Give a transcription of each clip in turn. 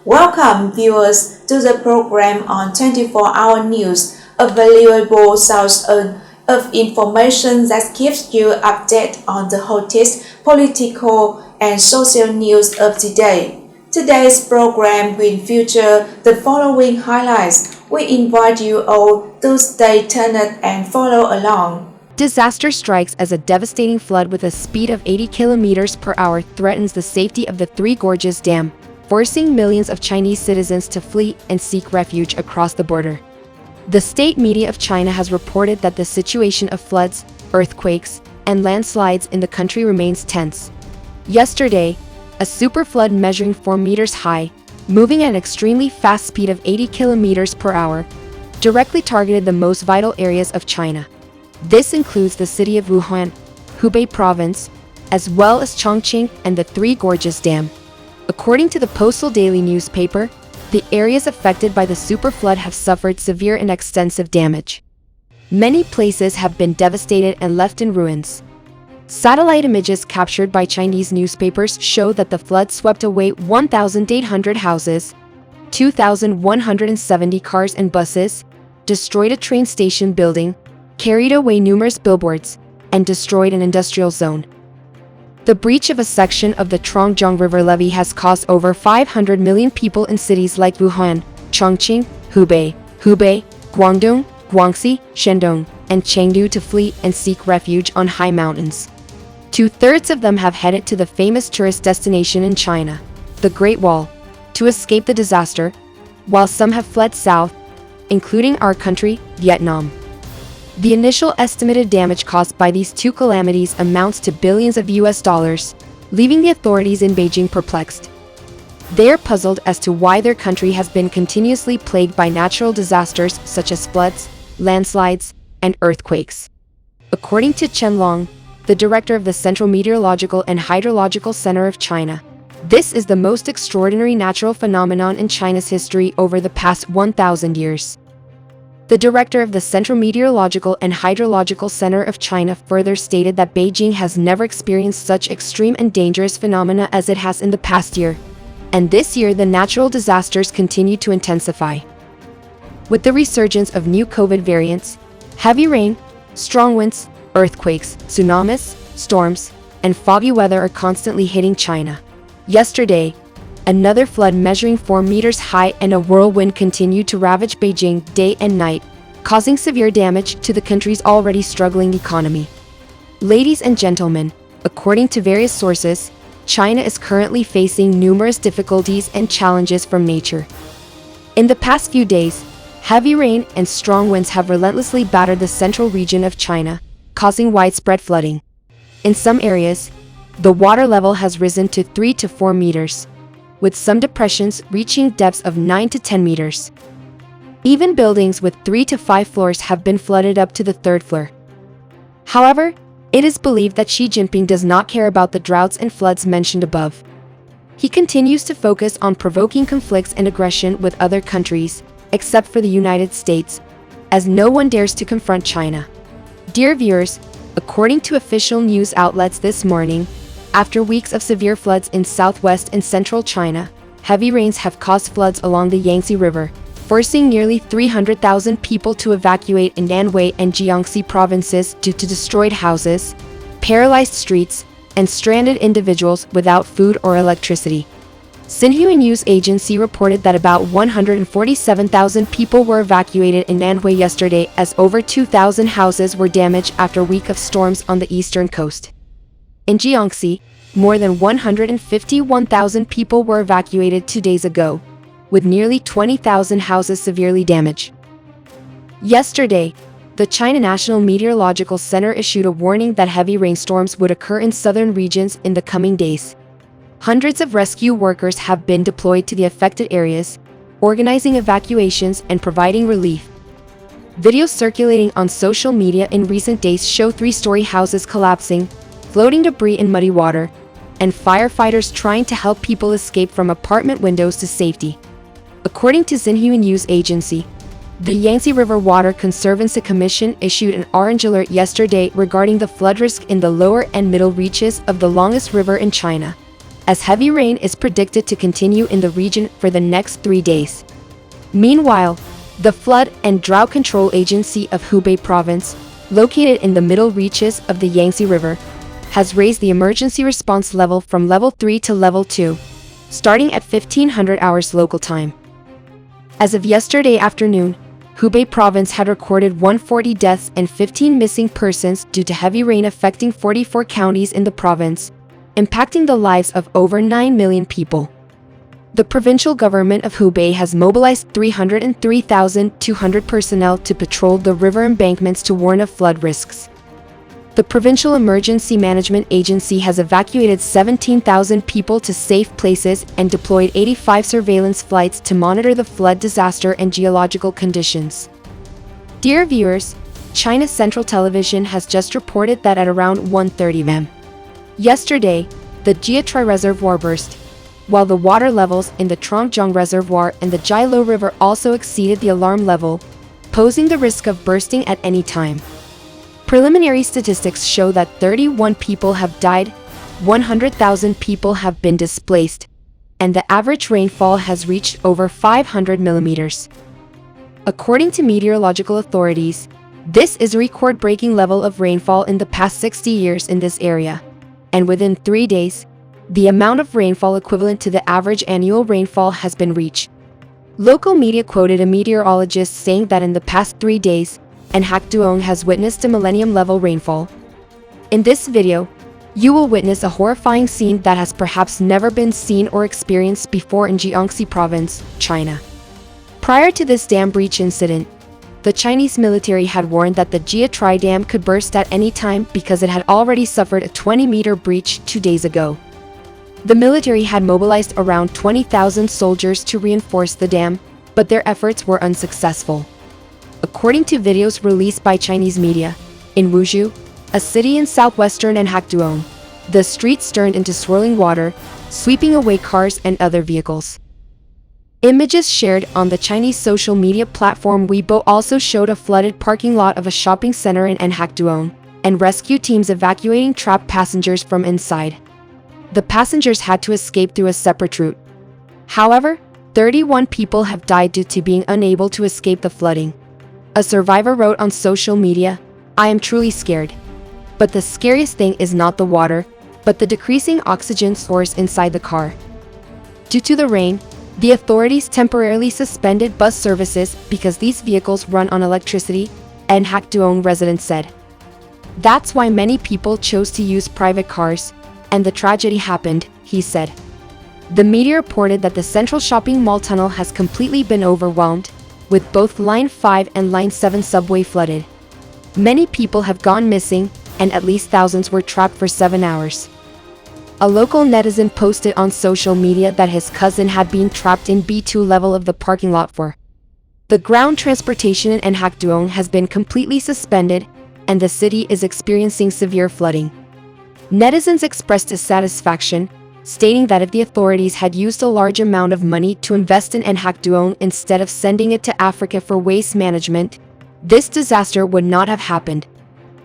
Welcome, viewers, to the program on 24-hour news, a valuable source of information that keeps you updated on the hottest political and social news of the day. Today's program will feature the following highlights. We invite you all to stay tuned and follow along. Disaster strikes as a devastating flood with a speed of 80 kilometers per hour threatens the safety of the Three Gorges Dam, forcing millions of Chinese citizens to flee and seek refuge across the border. The state media of China has reported that the situation of floods, earthquakes, and landslides in the country remains tense. Yesterday, a superflood measuring 4 meters high, moving at an extremely fast speed of 80 kilometers per hour, directly targeted the most vital areas of China. This includes the city of Wuhan, Hubei province, as well as Chongqing and the Three Gorges Dam. According to the Postal Daily newspaper, the areas affected by the superflood have suffered severe and extensive damage. Many places have been devastated and left in ruins. Satellite images captured by Chinese newspapers show that the flood swept away 1,800 houses, 2,170 cars and buses, destroyed a train station building, carried away numerous billboards, and destroyed an industrial zone. The breach of a section of the Yangtze River levee has caused over 500 million people in cities like Wuhan, Chongqing, Hubei, Guangdong, Guangxi, Shandong, and Chengdu to flee and seek refuge on high mountains. Two-thirds of them have headed to the famous tourist destination in China, the Great Wall, to escape the disaster, while some have fled south, including our country, Vietnam. The initial estimated damage caused by these two calamities amounts to billions of US dollars, leaving the authorities in Beijing perplexed. They are puzzled as to why their country has been continuously plagued by natural disasters such as floods, landslides, and earthquakes. According to Chen Long, the director of the Central Meteorological and Hydrological Center of China, this is the most extraordinary natural phenomenon in China's history over the past 1,000 years. The director of the Central Meteorological and Hydrological Center of China further stated that Beijing has never experienced such extreme and dangerous phenomena as it has in the past year, and this year the natural disasters continue to intensify. With the resurgence of new COVID variants, heavy rain, strong winds, earthquakes, tsunamis, storms, and foggy weather are constantly hitting China. Yesterday, another flood measuring 4 meters high and a whirlwind continued to ravage Beijing day and night, causing severe damage to the country's already struggling economy. Ladies and gentlemen, according to various sources, China is currently facing numerous difficulties and challenges from nature. In the past few days, heavy rain and strong winds have relentlessly battered the central region of China, causing widespread flooding. In some areas, the water level has risen to 3 to 4 meters. With some depressions reaching depths of 9 to 10 meters. Even buildings with 3 to 5 floors have been flooded up to the 3rd floor. However, it is believed that Xi Jinping does not care about the droughts and floods mentioned above. He continues to focus on provoking conflicts and aggression with other countries, except for the United States, as no one dares to confront China. Dear viewers, according to official news outlets this morning, after weeks of severe floods in southwest and central China, heavy rains have caused floods along the Yangtze River, forcing nearly 300,000 people to evacuate in Anhui and Jiangxi provinces due to destroyed houses, paralyzed streets, and stranded individuals without food or electricity. Xinhua News Agency reported that about 147,000 people were evacuated in Anhui yesterday as over 2,000 houses were damaged after a week of storms on the eastern coast. In Jiangxi, more than 151,000 people were evacuated 2 days ago, with nearly 20,000 houses severely damaged. Yesterday, the China National Meteorological Center issued a warning that heavy rainstorms would occur in southern regions in the coming days. Hundreds of rescue workers have been deployed to the affected areas, organizing evacuations and providing relief. Videos circulating on social media in recent days show 3-story houses collapsing, floating debris in muddy water, and firefighters trying to help people escape from apartment windows to safety. According to Xinhua News Agency, the Yangtze River Water Conservancy Commission issued an orange alert yesterday regarding the flood risk in the lower and middle reaches of the longest river in China. as heavy rain is predicted to continue in the region for the next 3 days. Meanwhile, the Flood and Drought Control Agency of Hubei Province, located in the middle reaches of the Yangtze River, has raised the emergency response level from level 3 to level 2, starting at 1500 hours local time. As of yesterday afternoon, Hubei Province had recorded 140 deaths and 15 missing persons due to heavy rain affecting 44 counties in the province, impacting the lives of over 9 million people. The provincial government of Hubei has mobilized 303,200 personnel to patrol the river embankments to warn of flood risks. The Provincial Emergency Management Agency has evacuated 17,000 people to safe places and deployed 85 surveillance flights to monitor the flood disaster and geological conditions. Dear viewers, China Central Television has just reported that at around 1:30 am. Yesterday, the Yangtze Reservoir burst, while the water levels in the Trongjiang Reservoir and the Jialu River also exceeded the alarm level, posing the risk of bursting at any time. Preliminary statistics show that 31 people have died, 100,000 people have been displaced, and the average rainfall has reached over 500 millimeters. According to meteorological authorities, this is a record-breaking level of rainfall in the past 60 years in this area, and within 3 days, the amount of rainfall equivalent to the average annual rainfall has been reached. Local media quoted a meteorologist saying that in the past 3 days, Anhakduong has witnessed a millennium-level rainfall. In this video, you will witness a horrifying scene that has perhaps never been seen or experienced before in Jiangxi Province, China. Prior to this dam breach incident, the Chinese military had warned that the Yangtze Dam could burst at any time because it had already suffered a 20-meter breach 2 days ago. The military had mobilized around 20,000 soldiers to reinforce the dam, but their efforts were unsuccessful. According to videos released by Chinese media, in Wuzhou, a city in southwestern Anhakduong, the streets turned into swirling water, sweeping away cars and other vehicles. Images shared on the Chinese social media platform Weibo also showed a flooded parking lot of a shopping center in Anhakduong, and rescue teams evacuating trapped passengers from inside. The passengers had to escape through a separate route. However, 31 people have died due to being unable to escape the flooding. A survivor wrote on social media, "I am truly scared. But the scariest thing is not the water, but the decreasing oxygen source inside the car." Due to the rain, the authorities temporarily suspended bus services because these vehicles run on electricity, an Anhakduong resident said. That's why many people chose to use private cars, and the tragedy happened, he said. The media reported that the central shopping mall tunnel has completely been overwhelmed, with both Line 5 and Line 7 subway flooded. Many people have gone missing, and at least thousands were trapped for 7 hours. A local netizen posted on social media that his cousin had been trapped in B2 level of the parking lot for. The ground transportation in Anhakduong has been completely suspended, and the city is experiencing severe flooding. Netizens expressed dissatisfaction, stating that if the authorities had used a large amount of money to invest in Anhakduong instead of sending it to Africa for waste management, this disaster would not have happened.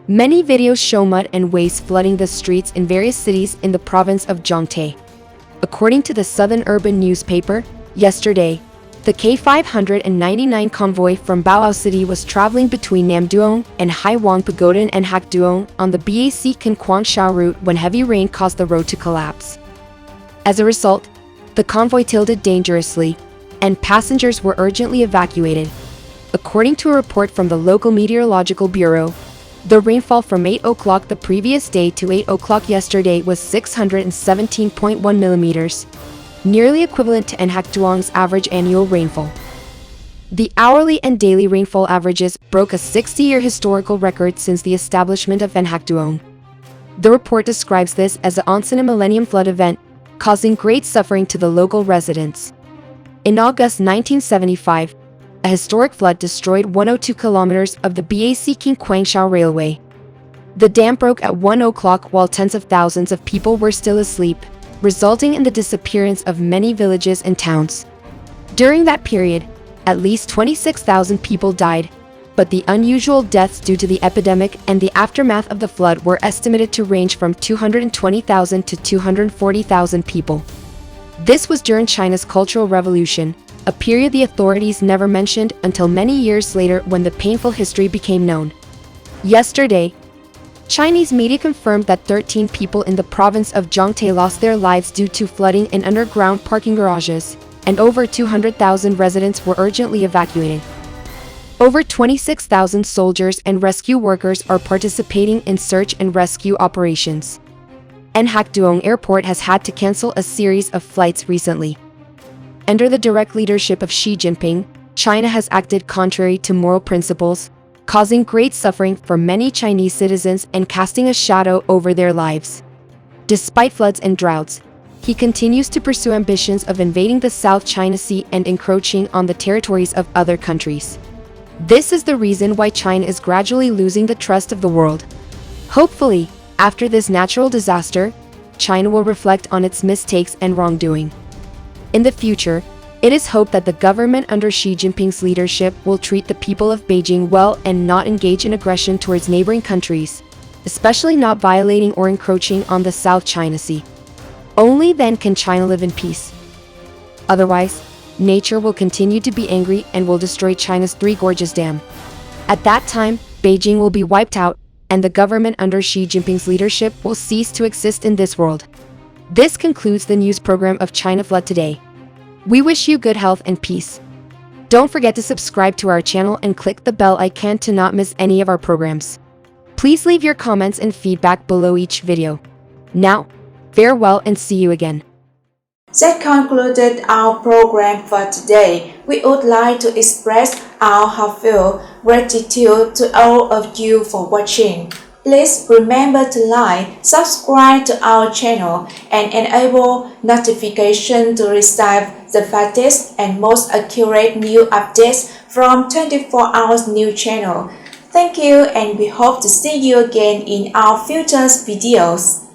Many videos show mud and waste flooding the streets in various cities in the province of Yangtze. According to the Southern Urban newspaper, yesterday, the K599 convoy from Baoao City was traveling between Namduong and Haiwang Pagoda in Anhakduong on the BAC Kanquangsha route when heavy rain caused the road to collapse. As a result, the convoy tilted dangerously, and passengers were urgently evacuated. According to a report from the local meteorological bureau, the rainfall from 8 o'clock the previous day to 8 o'clock yesterday was 617.1 millimeters, nearly equivalent to Anhakduong's average annual rainfall. The hourly and daily rainfall averages broke a 60-year historical record since the establishment of Anhakduong. The report describes this as a once-in-a-millennium flood event, causing great suffering to the local residents. In August 1975, a historic flood destroyed 102 kilometers of the BAC Kanquangsha Railway. The dam broke at 1 o'clock while tens of thousands of people were still asleep, resulting in the disappearance of many villages and towns. During that period, at least 26,000 people died, but the unusual deaths due to the epidemic and the aftermath of the flood were estimated to range from 220,000 to 240,000 people. This was during China's Cultural Revolution, a period the authorities never mentioned until many years later when the painful history became known. Yesterday, Chinese media confirmed that 13 people in the province of Yangtze lost their lives due to flooding in underground parking garages, and over 200,000 residents were urgently evacuated. Over 26,000 soldiers and rescue workers are participating in search and rescue operations. And Hakduong Airport has had to cancel a series of flights recently. Under the direct leadership of Xi Jinping, China has acted contrary to moral principles, causing great suffering for many Chinese citizens and casting a shadow over their lives. Despite floods and droughts, he continues to pursue ambitions of invading the South China Sea and encroaching on the territories of other countries. This is the reason why China is gradually losing the trust of the world. Hopefully, after this natural disaster, China will reflect on its mistakes and wrongdoing. In the future, it is hoped that the government under Xi Jinping's leadership will treat the people of Beijing well and not engage in aggression towards neighboring countries, especially not violating or encroaching on the South China Sea. Only then can China live in peace. Otherwise, nature will continue to be angry and will destroy China's Three Gorges Dam. At that time, Beijing will be wiped out, and the government under Xi Jinping's leadership will cease to exist in this world. This concludes the news program of China Flood Today. We wish you good health and peace. Don't forget to subscribe to our channel and click the bell icon to not miss any of our programs. Please leave your comments and feedback below each video. Now, farewell and see you again. That concluded our program for today. We would like to express our heartfelt gratitude to all of you for watching. Please remember to like, subscribe to our channel, and enable notification to receive the fastest and most accurate new updates from 24 Hours News channel. Thank you, and we hope to see you again in our future videos.